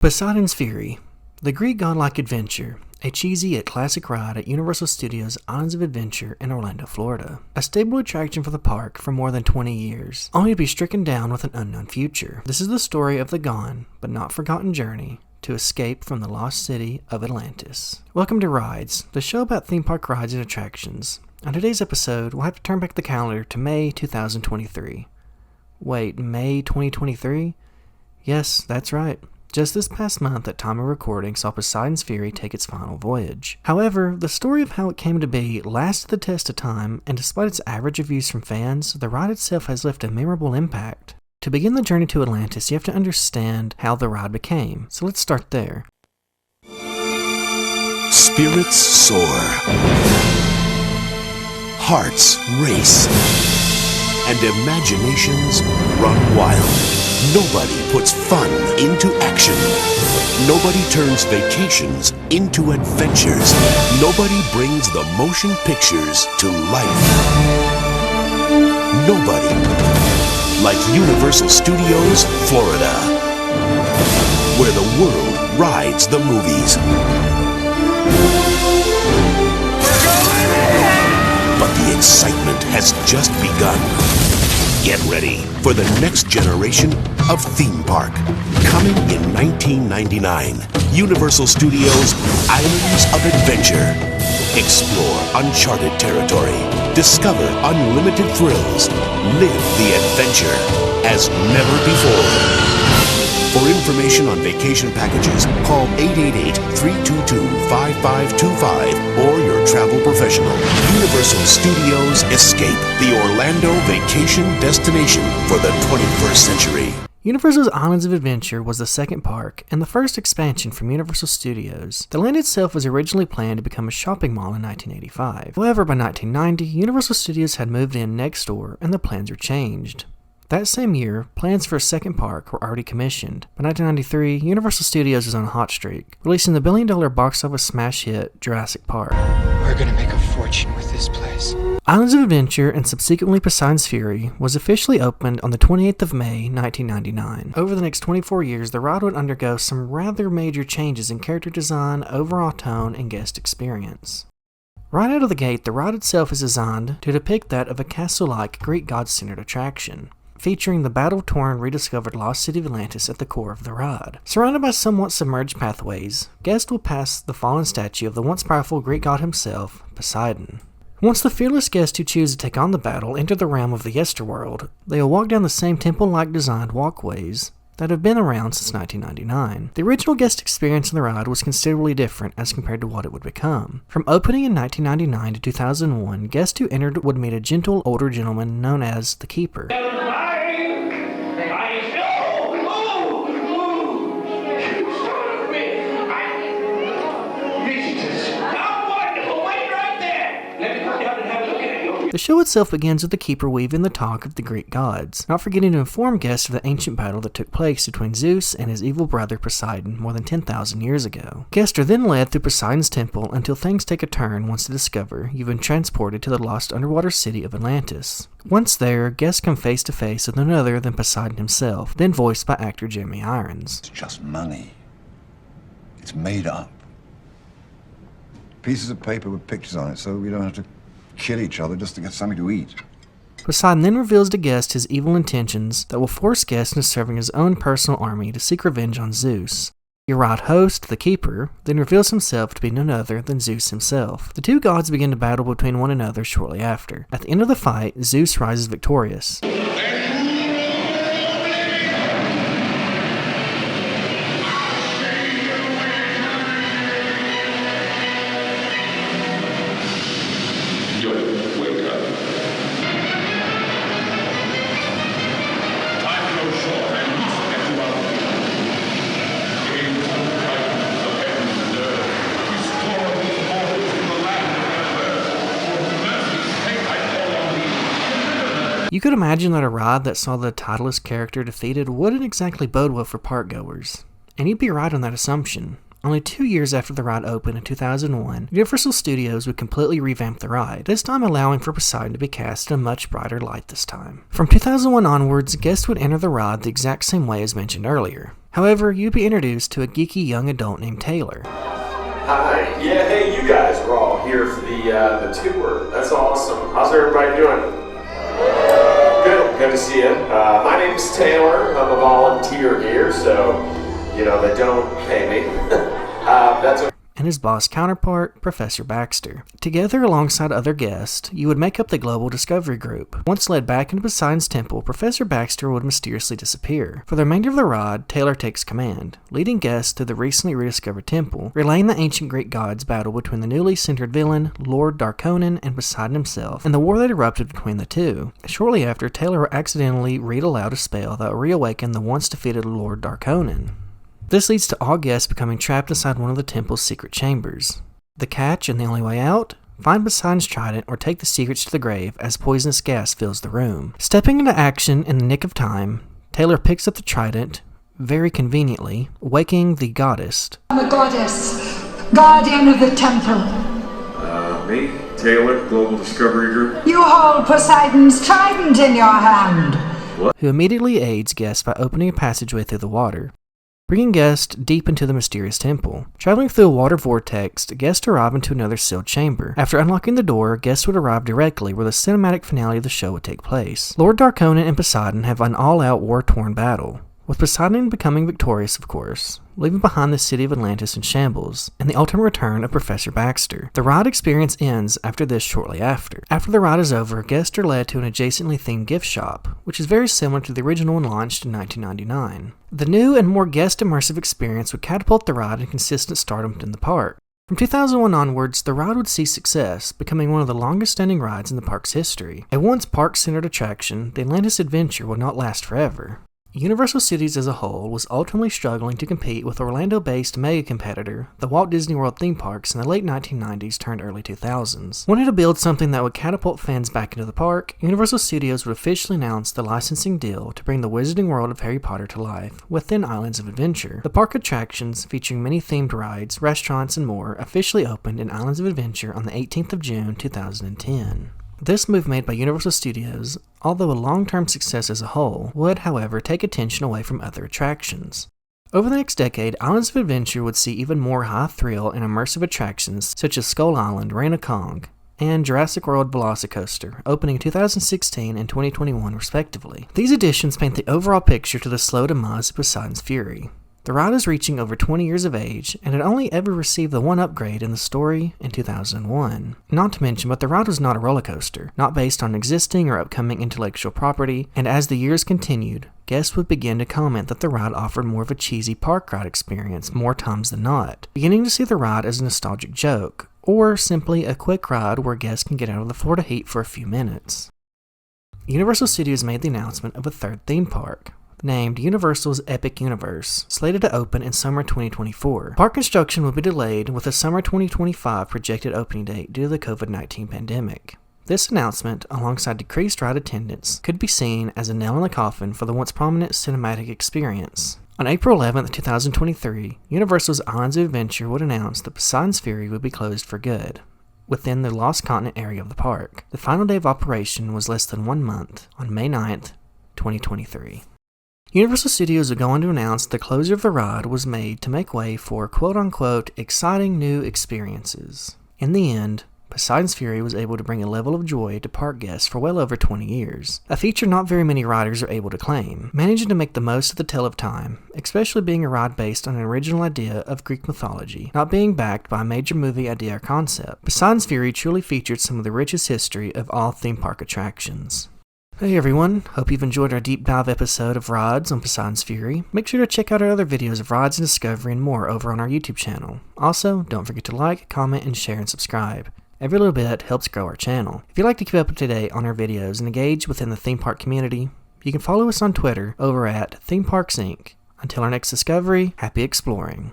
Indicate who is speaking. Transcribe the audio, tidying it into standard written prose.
Speaker 1: Poseidon's Fury, the Greek godlike adventure, a cheesy yet classic ride at Universal Studios' Islands of Adventure in Orlando, Florida. A stable attraction for the park for more than 20 years, only to be stricken down with an unknown future. This is the story of the gone, but not forgotten journey to escape from the lost city of Atlantis. Welcome to Rides, the show about theme park rides and attractions. On today's episode, we'll have to turn back the calendar to May 2023. Wait, May 2023? Yes, that's right. Just this past month at time of recording saw Poseidon's Fury take its final voyage. However, the story of how it came to be lasted the test of time, and despite its average reviews from fans, the ride itself has left a memorable impact. To begin the journey to Atlantis, you have to understand how the ride became, so let's start there.
Speaker 2: Spirits soar. Hearts race. And imaginations run wild. Nobody puts fun into action. Nobody turns vacations into adventures. Nobody brings the motion pictures to life. Nobody like Universal Studios, Florida, where the world rides the movies. But the excitement has just begun. Get ready for the next generation of theme park. Coming in 1999, Universal Studios Islands of Adventure. Explore uncharted territory. Discover unlimited thrills. Live the adventure as never before. For information on vacation packages, call 888-322-5525 or your travel professional. Universal Studios Escape, the Orlando vacation destination for the 21st century.
Speaker 1: Universal's Islands of Adventure was the second park and the first expansion from Universal Studios. The land itself was originally planned to become a shopping mall in 1985. However, by 1990, Universal Studios had moved in next door and the plans were changed. That same year, plans for a second park were already commissioned. By 1993, Universal Studios was on a hot streak, releasing the billion-dollar box office smash hit Jurassic Park.
Speaker 3: We're gonna make a fortune with this place.
Speaker 1: Islands of Adventure and subsequently Poseidon's Fury was officially opened on the 28th of May, 1999. Over the next 24 years, the ride would undergo some rather major changes in character design, overall tone, and guest experience. Right out of the gate, the ride itself is designed to depict that of a castle-like Greek god-centered attraction, featuring the battle-torn, rediscovered lost city of Atlantis at the core of the ride. Surrounded by somewhat submerged pathways, guests will pass the fallen statue of the once powerful Greek god himself, Poseidon. Once the fearless guests who choose to take on the battle enter the realm of the Yesterworld, they will walk down the same temple-like designed walkways that have been around since 1999. The original guest experience on the ride was considerably different as compared to what it would become. From opening in 1999 to 2001, guests who entered would meet a gentle older gentleman known as the Keeper. The show itself begins with the Keeper weaving the talk of the Greek gods, not forgetting to inform guests of the ancient battle that took place between Zeus and his evil brother Poseidon more than 10,000 years ago. Guests are then led through Poseidon's temple until things take a turn once they discover you've been transported to the lost underwater city of Atlantis. Once there, guests come face to face with none other than Poseidon himself, then voiced by actor Jeremy Irons.
Speaker 4: It's just money. It's made up. Pieces of paper with pictures on it so we don't have to kill each other just to get something to eat.
Speaker 1: Poseidon then reveals to guests his evil intentions that will force guests into serving his own personal army to seek revenge on Zeus. Your ride host, the Keeper, then reveals himself to be none other than Zeus himself. The two gods begin to battle between one another shortly after. At the end of the fight, Zeus rises victorious. You could imagine that a ride that saw the titleless character defeated wouldn't exactly bode well for parkgoers. And you'd be right on that assumption. Only 2 years after the ride opened in 2001, Universal Studios would completely revamp the ride, this time allowing for Poseidon to be cast in a much brighter light this time. From 2001 onwards, guests would enter the ride the exact same way as mentioned earlier. However, you'd be introduced to a geeky young adult named Taylor.
Speaker 5: Hi. Yeah, hey, you guys were all here for the tour. That's awesome. How's everybody doing? Good to see you. My name's Taylor. I'm a volunteer here, so, they don't pay me. That's okay.
Speaker 1: And his boss counterpart, Professor Baxter. Together alongside other guests, you would make up the Global Discovery Group. Once led back into Poseidon's temple, Professor Baxter would mysteriously disappear. For the remainder of the ride, Taylor takes command, leading guests to the recently rediscovered temple, relaying the ancient Greek gods' battle between the newly centered villain, Lord Darkonin, and Poseidon himself, and the war that erupted between the two. Shortly after, Taylor would accidentally read aloud a spell that would reawaken the once defeated Lord Darkonin. This leads to all guests becoming trapped inside one of the temple's secret chambers. The catch and the only way out? Find Poseidon's trident or take the secrets to the grave as poisonous gas fills the room. Stepping into action in the nick of time, Taylor picks up the trident, very conveniently, waking the goddess.
Speaker 6: I'm a goddess, guardian of the temple.
Speaker 5: Me, Taylor, Global Discovery Group.
Speaker 6: You hold Poseidon's trident in your hand.
Speaker 1: Who immediately aids guests by opening a passageway through the water, bringing guests deep into the mysterious temple. Traveling through a water vortex, guests arrive into another sealed chamber. After unlocking the door, guests would arrive directly where the cinematic finale of the show would take place. Lord Darkonin and Poseidon have an all-out war-torn battle, with Poseidon becoming victorious, of course, leaving behind the city of Atlantis in shambles, and the ultimate return of Professor Baxter. The ride experience ends after this shortly after. After the ride is over, guests are led to an adjacently themed gift shop, which is very similar to the original one launched in 1999. The new and more guest-immersive experience would catapult the ride and consistent stardom in the park. From 2001 onwards, the ride would see success, becoming one of the longest-standing rides in the park's history. A once park-centered attraction, the Atlantis adventure would not last forever. Universal Studios as a whole was ultimately struggling to compete with Orlando-based mega competitor, the Walt Disney World theme parks in the late 1990s turned early 2000s. Wanting to build something that would catapult fans back into the park, Universal Studios would officially announce the licensing deal to bring the Wizarding World of Harry Potter to life within Islands of Adventure. The park attractions, featuring many themed rides, restaurants, and more, officially opened in Islands of Adventure on the 18th of June 2010. This move made by Universal Studios, although a long-term success as a whole, would, however, take attention away from other attractions. Over the next decade, Islands of Adventure would see even more high-thrill and immersive attractions such as Skull Island, Reign of Kong, and Jurassic World Velocicoaster, opening in 2016 and 2021 respectively. These additions paint the overall picture to the slow demise of Poseidon's Fury. The ride is reaching over 20 years of age, and had only ever received the one upgrade in the story in 2001. Not to mention, but the ride was not a roller coaster, not based on existing or upcoming intellectual property, and as the years continued, guests would begin to comment that the ride offered more of a cheesy park ride experience more times than not, beginning to see the ride as a nostalgic joke, or simply a quick ride where guests can get out of the Florida heat for a few minutes. Universal Studios made the announcement of a third theme park, named Universal's Epic Universe, slated to open in summer 2024. Park construction will be delayed with a summer 2025 projected opening date due to the COVID-19 pandemic. This announcement, alongside decreased ride attendance, could be seen as a nail in the coffin for the once prominent cinematic experience. On April 11, 2023, Universal's Islands of Adventure would announce that Poseidon's Fury would be closed for good within the Lost Continent area of the park. The final day of operation was less than 1 month, on May 9, 2023. Universal Studios would go on to announce that the closure of the ride was made to make way for quote-unquote exciting new experiences. In the end, Poseidon's Fury was able to bring a level of joy to park guests for well over 20 years, a feature not very many riders are able to claim, managing to make the most of the tale of time, especially being a ride based on an original idea of Greek mythology, not being backed by a major movie idea or concept. Poseidon's Fury truly featured some of the richest history of all theme park attractions. Hey everyone, hope you've enjoyed our deep dive episode of rides on Poseidon's Fury. Make sure to check out our other videos of rides and discovery and more over on our YouTube channel. Also, don't forget to like, comment, and share and subscribe. Every little bit helps grow our channel. If you'd like to keep up to date on our videos and engage within the theme park community, you can follow us on Twitter over at Theme Parks Inc. Until our next discovery, happy exploring.